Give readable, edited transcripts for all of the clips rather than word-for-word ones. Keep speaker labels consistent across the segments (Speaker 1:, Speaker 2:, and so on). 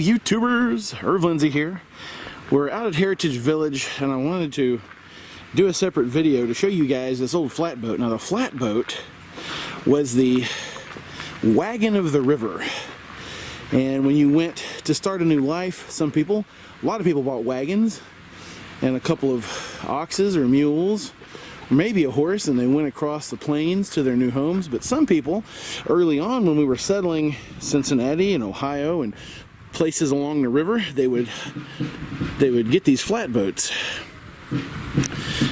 Speaker 1: YouTubers, Irv Lindsay here. We're out at Heritage Village and I wanted to do a separate video to show you guys this old flatboat. Now the flatboat was the wagon of the river, and when you went to start a new life, a lot of people bought wagons and a couple of oxes or mules, or maybe a horse, and they went across the plains to their new homes. But some people early on, when we were settling Cincinnati and Ohio and places along the river, they would get these flatboats.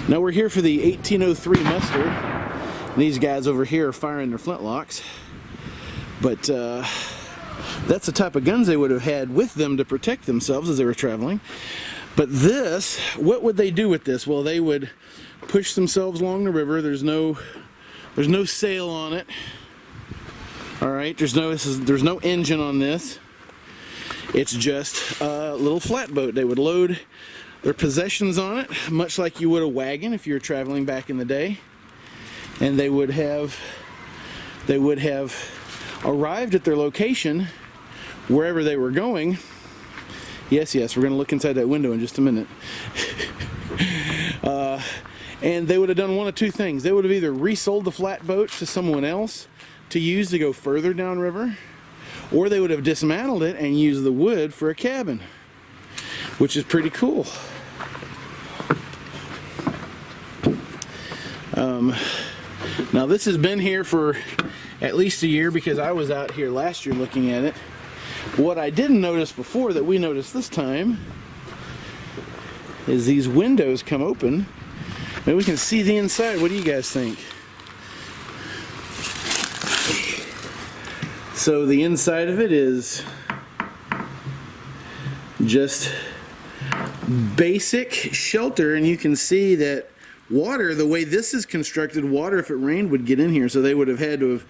Speaker 1: Now we're here for the 1803 muster. These guys over here are firing their flintlocks, but that's the type of guns they would have had with them to protect themselves as they were traveling. But this, what would they do with this? Well, they would push themselves along the river. There's no sail on it. All right, there's no engine on this. It's just a little flatboat. They would load their possessions on it, much like you would a wagon if you were traveling back in the day. And they would have arrived at their location wherever they were going. Yes, we're going to look inside that window in just a minute. And they would have done one of two things. They would have either resold the flatboat to someone else to use to go further downriver, or they would have dismantled it and used the wood for a cabin, which is pretty cool. Now this has been here for at least a year, because I was out here last year looking at it. What I didn't notice before that we noticed this time is these windows come open and we can see the inside. What do you guys think? So the inside of it is just basic shelter, and you can see that water, the way this is constructed, water, if it rained, would get in here. So they would have had to have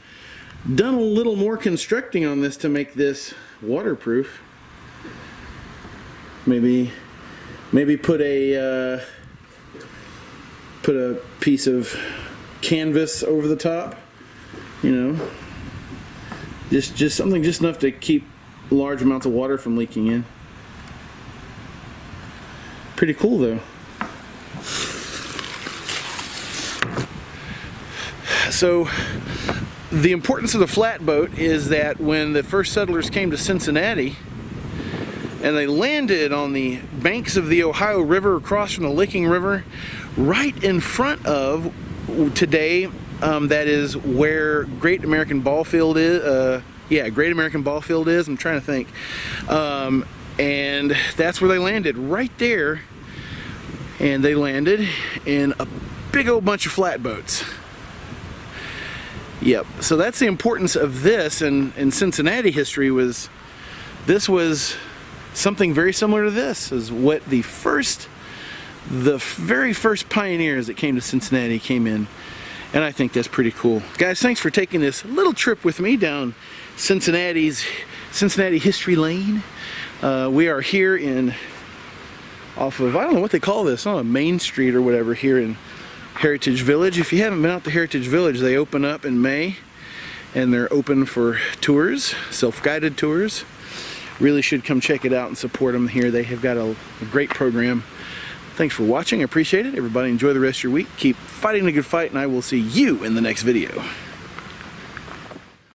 Speaker 1: done a little more constructing on this to make this waterproof. Maybe put a piece of canvas over the top, you know, just something just enough to keep large amounts of water from leaking in. Pretty cool though. So the importance of the flatboat is that when the first settlers came to Cincinnati and they landed on the banks of the Ohio River across from the Licking River, right in front of today, that is where Great American Ball Field is. Great American Ball Field is. I'm trying to think. And that's where they landed, right there. And they landed in a big old bunch of flatboats. Yep, so that's the importance of this in Cincinnati history. This was something very similar to this, is what the very first pioneers that came to Cincinnati came in. And I think that's pretty cool. Guys, thanks for taking this little trip with me down Cincinnati History Lane. We are here off of, I don't know what they call this, Main Street or whatever, here in Heritage Village. If you haven't been out to Heritage Village, they open up in May and they're open for tours, self-guided tours. Really should come check it out and support them here. They have got a great program. Thanks for watching. I appreciate it. Everybody enjoy the rest of your week. Keep fighting the good fight, and I will see you in the next video.